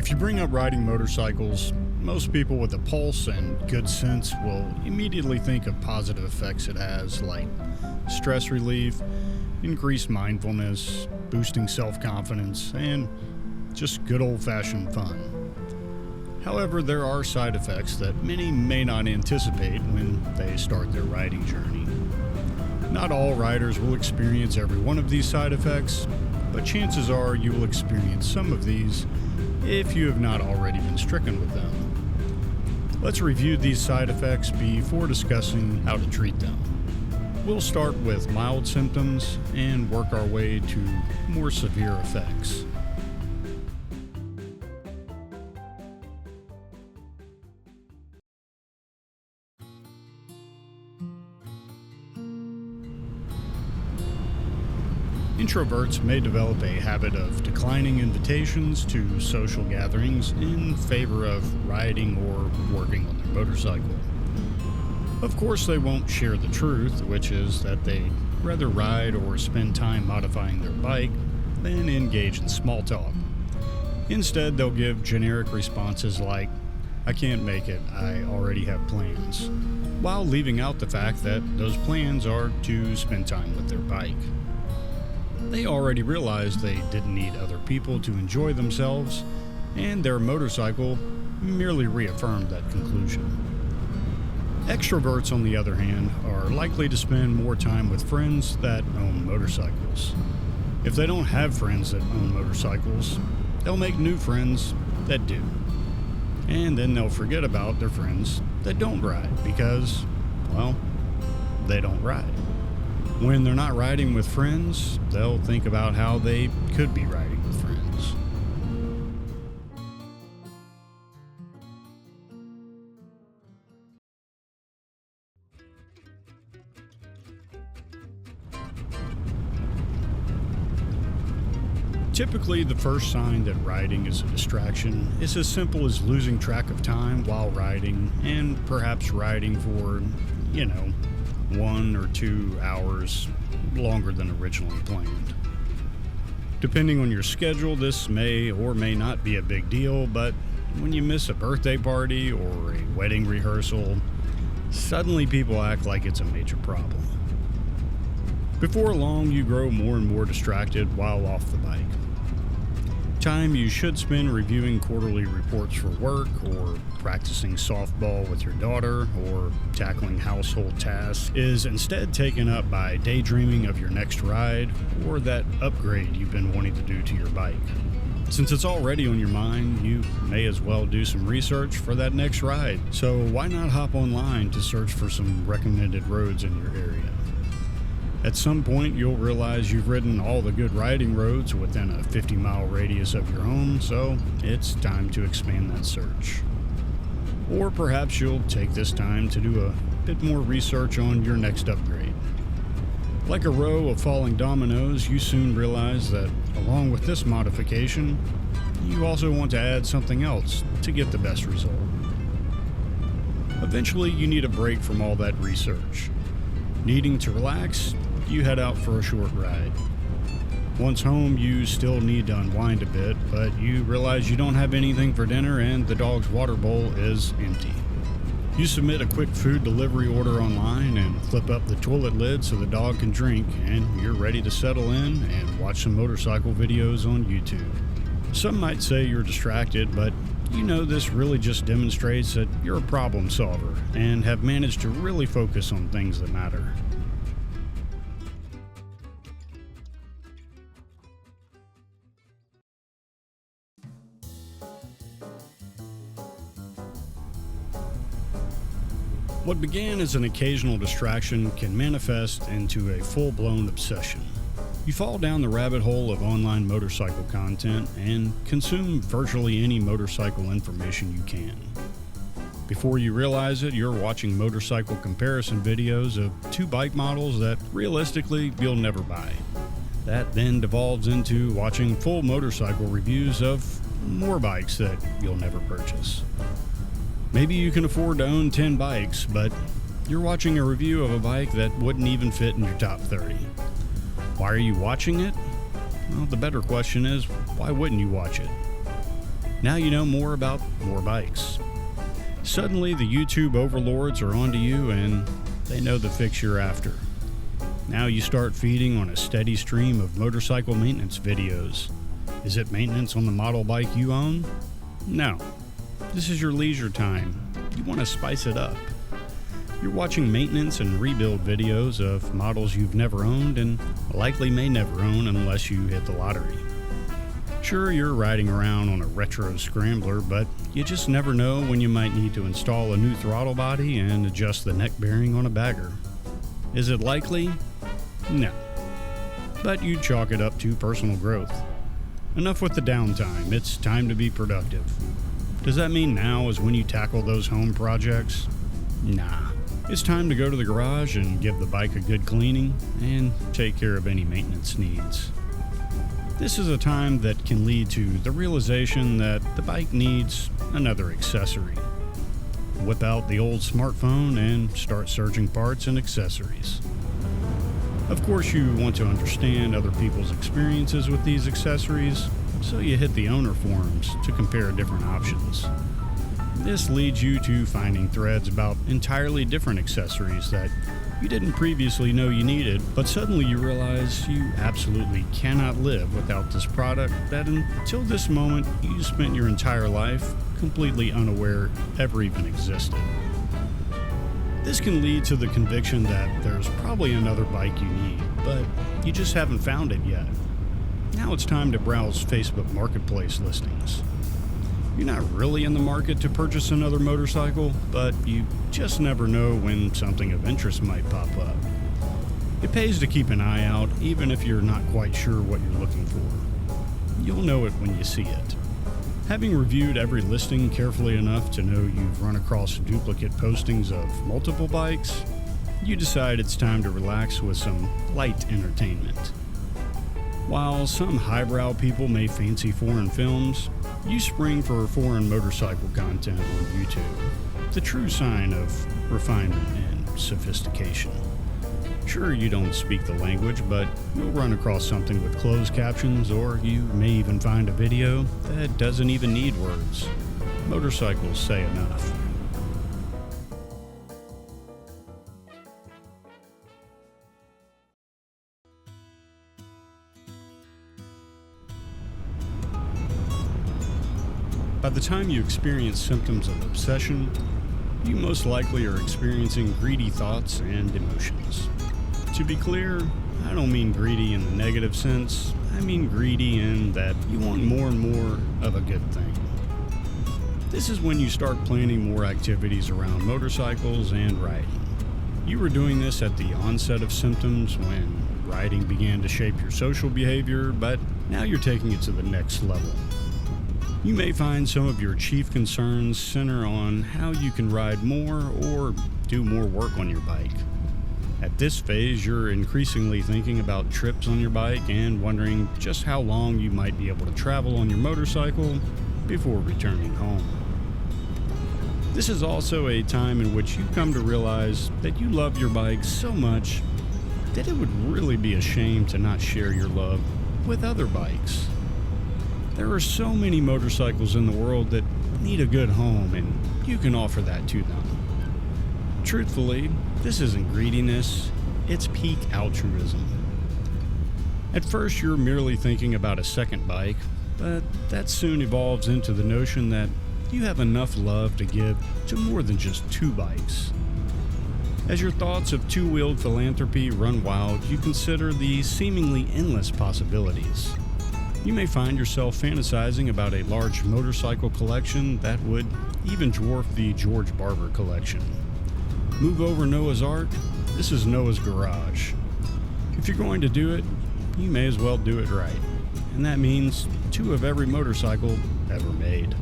If you bring up riding motorcycles, most people with a pulse and good sense will immediately think of positive effects it has, like stress relief, increased mindfulness, boosting self-confidence, and just good old-fashioned fun. However, there are side effects that many may not anticipate when they start their riding journey. Not all riders will experience every one of these side effects, but chances are you will experience some of these if you have not already been stricken with them. Let's review these side effects before discussing how to treat them. We'll start with mild symptoms and work our way to more severe effects. Introverts may develop a habit of declining invitations to social gatherings in favor of riding or working on their motorcycle. Of course, they won't share the truth, which is that they'd rather ride or spend time modifying their bike than engage in small talk. Instead, they'll give generic responses like, "I can't make it, I already have plans," while leaving out the fact that those plans are to spend time with their bike. They already realized they didn't need other people to enjoy themselves, and their motorcycle merely reaffirmed that conclusion. Extroverts, on the other hand, are likely to spend more time with friends that own motorcycles. If they don't have friends that own motorcycles, they'll make new friends that do. And then they'll forget about their friends that don't ride because, well, they don't ride. When they're not riding with friends, they'll think about how they could be riding with friends. Typically, the first sign that riding is a distraction is as simple as losing track of time while riding and perhaps riding for, 1 or 2 hours longer than originally planned. Depending on your schedule, this may or may not be a big deal, but when you miss a birthday party or a wedding rehearsal, suddenly people act like it's a major problem. Before long, you grow more and more distracted while off the bike. Time you should spend reviewing quarterly reports for work, or practicing softball with your daughter, or tackling household tasks is instead taken up by daydreaming of your next ride or that upgrade you've been wanting to do to your bike. Since it's already on your mind, you may as well do some research for that next ride. So why not hop online to search for some recommended roads in your area? At some point, you'll realize you've ridden all the good riding roads within a 50-mile radius of your home, so it's time to expand that search. Or perhaps you'll take this time to do a bit more research on your next upgrade. Like a row of falling dominoes, you soon realize that along with this modification, you also want to add something else to get the best result. Eventually, you need a break from all that research. Needing to relax, you head out for a short ride. Once home, you still need to unwind a bit, but you realize you don't have anything for dinner and the dog's water bowl is empty. You submit a quick food delivery order online and flip up the toilet lid so the dog can drink, and you're ready to settle in and watch some motorcycle videos on YouTube. Some might say you're distracted, but this really just demonstrates that you're a problem solver and have managed to really focus on things that matter. What began as an occasional distraction can manifest into a full-blown obsession. You fall down the rabbit hole of online motorcycle content and consume virtually any motorcycle information you can. Before you realize it, you're watching motorcycle comparison videos of 2 bike models that realistically you'll never buy. That then devolves into watching full motorcycle reviews of more bikes that you'll never purchase. Maybe you can afford to own 10 bikes, but you're watching a review of a bike that wouldn't even fit in your top 30. Why are you watching it? Well, the better question is, why wouldn't you watch it? Now you know more about more bikes. Suddenly, the YouTube overlords are onto you and they know the fix you're after. Now you start feeding on a steady stream of motorcycle maintenance videos. Is it maintenance on the model bike you own? No. This is your leisure time. You want to spice it up. You're watching maintenance and rebuild videos of models you've never owned and likely may never own unless you hit the lottery. Sure, you're riding around on a retro scrambler, but you just never know when you might need to install a new throttle body and adjust the neck bearing on a bagger. Is it likely? No. But you chalk it up to personal growth. Enough with the downtime, it's time to be productive. Does that mean now is when you tackle those home projects? Nah. It's time to go to the garage and give the bike a good cleaning and take care of any maintenance needs. This is a time that can lead to the realization that the bike needs another accessory. Whip out the old smartphone and start searching parts and accessories. Of course, you want to understand other people's experiences with these accessories, so you hit the owner forums to compare different options. This leads you to finding threads about entirely different accessories that you didn't previously know you needed, but suddenly you realize you absolutely cannot live without this product that until this moment you spent your entire life completely unaware ever even existed. This can lead to the conviction that there's probably another bike you need, but you just haven't found it yet. Now it's time to browse Facebook Marketplace listings. You're not really in the market to purchase another motorcycle, but you just never know when something of interest might pop up. It pays to keep an eye out, even if you're not quite sure what you're looking for. You'll know it when you see it. Having reviewed every listing carefully enough to know you've run across duplicate postings of multiple bikes, you decide it's time to relax with some light entertainment. While some highbrow people may fancy foreign films, you spring for foreign motorcycle content on YouTube, the true sign of refinement and sophistication. Sure, you don't speak the language, but you'll run across something with closed captions, or you may even find a video that doesn't even need words. Motorcycles say enough. By the time you experience symptoms of obsession, you most likely are experiencing greedy thoughts and emotions. To be clear, I don't mean greedy in the negative sense. I mean greedy in that you want more and more of a good thing. This is when you start planning more activities around motorcycles and riding. You were doing this at the onset of symptoms when riding began to shape your social behavior, but now you're taking it to the next level. You may find some of your chief concerns center on how you can ride more or do more work on your bike. At this phase, you're increasingly thinking about trips on your bike and wondering just how long you might be able to travel on your motorcycle before returning home. This is also a time in which you come to realize that you love your bike so much that it would really be a shame to not share your love with other bikes. There are so many motorcycles in the world that need a good home, and you can offer that to them. Truthfully, this isn't greediness, it's peak altruism. At first, you're merely thinking about a second bike, but that soon evolves into the notion that you have enough love to give to more than just two bikes. As your thoughts of two-wheeled philanthropy run wild, you consider the seemingly endless possibilities. You may find yourself fantasizing about a large motorcycle collection that would even dwarf the George Barber collection. Move over Noah's Ark? This is Noah's garage. If you're going to do it, you may as well do it right. And that means two of every motorcycle ever made.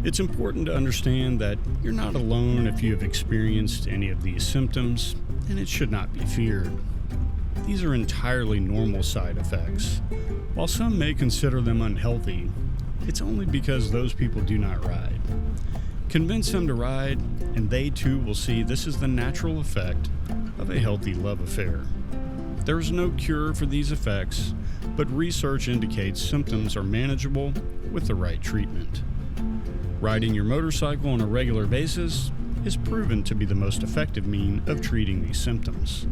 It's important to understand that you're not alone if you have experienced any of these symptoms, and it should not be feared. These are entirely normal side effects. While some may consider them unhealthy, it's only because those people do not ride. Convince them to ride, and they too will see this is the natural effect of a healthy love affair. There is no cure for these effects, but research indicates symptoms are manageable with the right treatment. Riding your motorcycle on a regular basis is proven to be the most effective means of treating these symptoms.